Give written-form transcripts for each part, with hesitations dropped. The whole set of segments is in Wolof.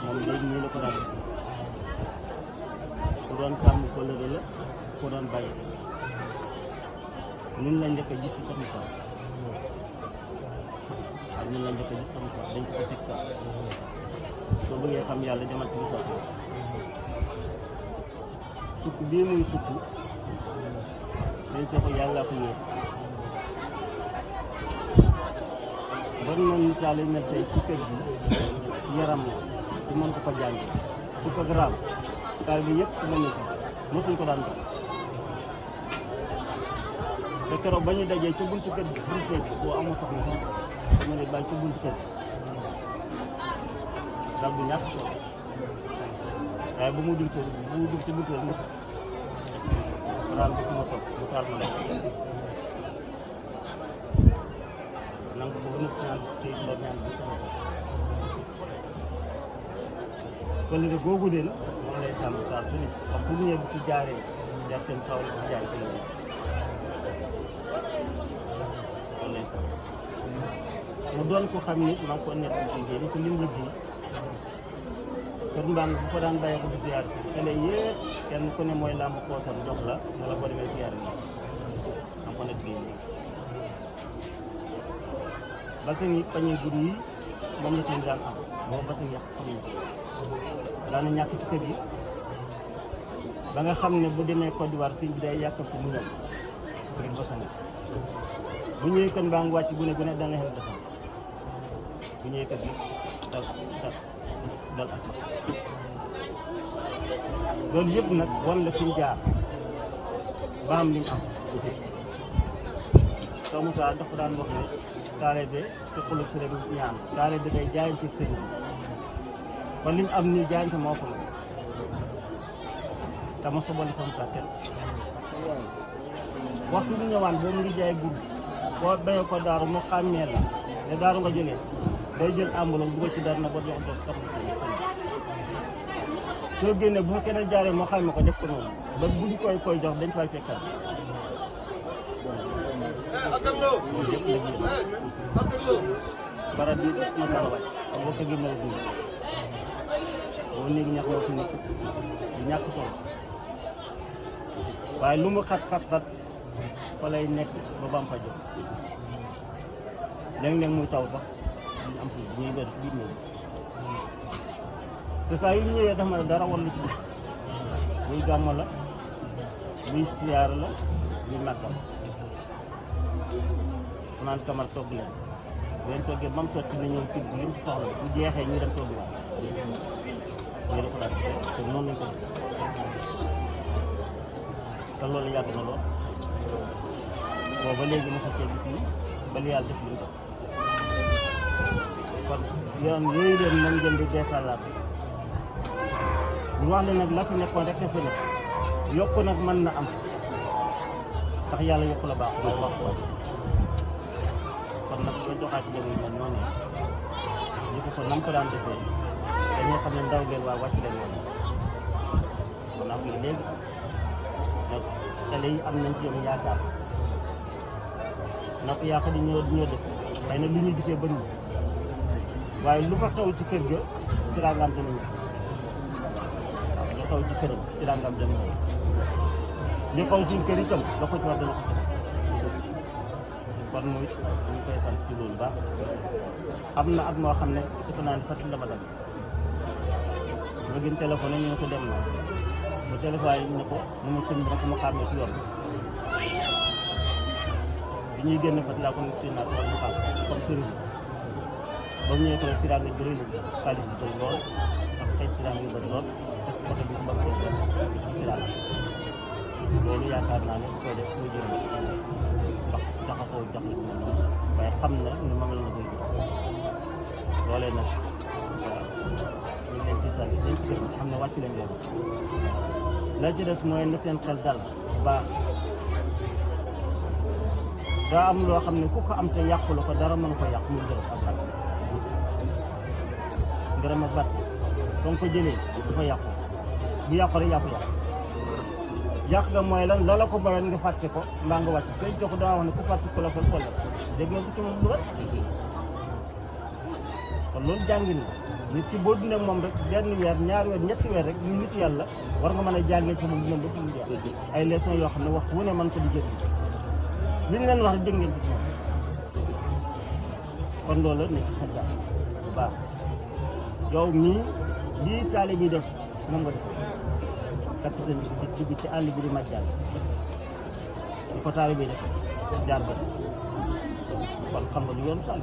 moom léegi nii la ko daan ku doon sàmm kóllëre la ku doon bàyyi ñun lañ njëkk a gis ci Soxna Fall waaw ñun lañ njëkk a gis Soxna Fall dañ ko teg sax soo bëggee xam yàlla demal ci sax sukk bii muy sukk dañ soo ko yàlla ko yóbbu bari na misaal yi ne tey ci kër gi yaram la ci mën ko jàng su ko graam taal bi yëpp mën na ci mosuñ ko daan def te keroog ba ñu dajee ca buntu kër gi buntu kër gi boo amul soxna sax dama ne bàyyi ca buntu kër gi dal bu ñàkk solo waaye bu mu dul ci buntu kër gi graam bi ma toog mu taal ma la nangu boobu nag ñaan tey loolu ñaan bi sama kóllëre googu leen moom lay sàmm saa su ne xam bu ñëwee bu ci jaaree jaar seen kaw la bu jaar ci loolu lay sàmm mu doon ko xam ni maa ko nekk ci liggéey ni ko lim liggéey kër mbaan bu ko daan bàyyee ko di siyaar si xale yëpp kenn ku ne mooy làmb poosam jox la ne la boo demee siyaar bi am ko nekk bii basin yi pañe guddi yi moom la seen daan am boobu basin yàq xamuñ ko daana ñàkk ci kër gi ba nga xam ne bu demee Côte d'Ivoire sëñ bi day yàkkamti mu ñëw ngir basin bu ñëwee kër mbaa ngi wàcc gune gune dana xel basin bu ñëwee kër gi dal ak loolu yëpp nag wan la fi mu jaar ba am li mu am soo Moussa dafa daan wax ne taalibe te xulub si rek ñaan taalibe day jaayante sëñ bi kon li mu am nii jaayante moo ko la te mos a boole sama saa kenn waxtu bi ñëwaan boo mu ngi jaay guddi boo béyee ko daaru mu xàmmee la ne daaru nga jógee day jël ambulance dugal ci dara na ba jox ko soo génnee bu keneen jaaree moo xàmmee ko def ko noonu ba buñ koy jox dañ fay fekkaat barab bi masala wàcc xam nga kër gi mel dund boo néegi ñax moo fi nekk du ñàkk solo waaye lu mu xat fa lay nekk ba bam fa jóg léeg-léeg muy taw sax ñu am fi ñuy wér biir néeg te saa yu ñëwee dafa ma dara war lu ci def muy gàmmo la muy siyaar la muy màggal naan kamar togg leen bu leen toggee ba mu sotti na ñëw ci li mu soxla bu jeexee ñu dem toggiwaat ñu def ko daal te noonu lañ ko def te loolu yàgg na lool booba léegi mu fekkee gis ni ba li yàlla def li mu def kon yoon yooyu leen mën ngeen di beesalaat ñu wax ne nag la fi nekkoon rek dafa nekk yokku nag mën na am tax yàlla yokku la baax loolu wax ko kon nag boo joxaat ci jéego yu mel noonu ñu ko nam ko daan defee dañoo xam ne ndaw leen waa wàcc leen woon kon am na léegi nag xale yi am nañ ci yow yaakaar nag yaakaar di ñoo def xëy na lu ñuy gisee bëri waaye lu ko xew ci kër ga ci daa nga am dana ñëw waaw lu xew ci këram ci daa nga am dana ñëw li xew suñ kër itam da ko ci wax dana ko def kon muy ñu koy sant ci loolu baax am na at moo xam ne defe naa ne fàttali dama dal nga gën téléphone ñu ne ko dem na ba téléphone yi ñu ne ko mu ma sëñ bi nag ma xàmmee ci yoon bi ñuy génn fat laa ko ne si naat wala mu xam comme sëriñ ba mu ñëwee ko rek tiraanga bëri la xaalis bi doy lool ak xëy tiraanga yu bëri lool def côté bi ba ko def tiraanga loolu yaakaar naa ne bu koy def muy jëriñ ndax jaxasoo jaxle ko noonu waaye xam na ni ma mel na koy jël loolee nag waaw ñu leen ci sant dañ ci gërëm xam ne wàcc leen yoon la ci des mooy na seen xel dal bu baax daa am loo xam ne ku ko am te yàqu la ko dara mën ko yàq muy gërëm ak bat ngërëm ak bat donc ko jëlee dafa yàqu bu yàqu rek yàqu yàq nga mooy lan loola ko bayoon nga fàtte ko mbaa nga wàcc tey jox daa wax ne ku fàtte ko la ko xool dégg nga ko ci moom lu rek kon loolu jàngin la nit ki boo dundee moom rek benn weer ñaari weer ñetti weer rek ñu nit yàlla war nga mën a jàngee ci moom dina bëgg mu jeex ay leçons yoo xam ne waxtu wu ne mën ko di jëriñ li ñu leen wax dégg ngeen ko ci moom kon loolu ne ci xel daal bu baax yow mii lii taali bi def moom nga def takk sa bi ci àll bi di màjjal di ko taali bi def jaar ba kon xam nga lu yoon sàll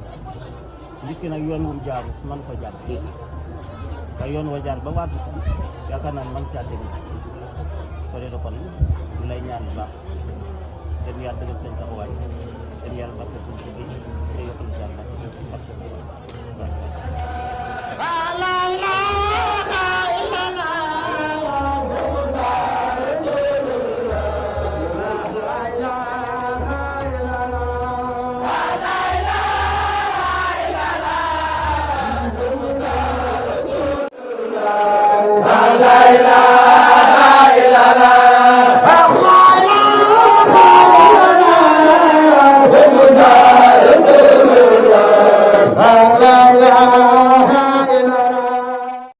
nit ki nag yoon wum jaaru man ko jaar waaye yoon wa jaar ba waat bi yaakaar naa ne man caa teg ko de kon ñu lay ñaan bu baax dem yàlla dëggal seen taxawaay dem yàlla barke suñ ci bi te yokkal jaar nag parce que la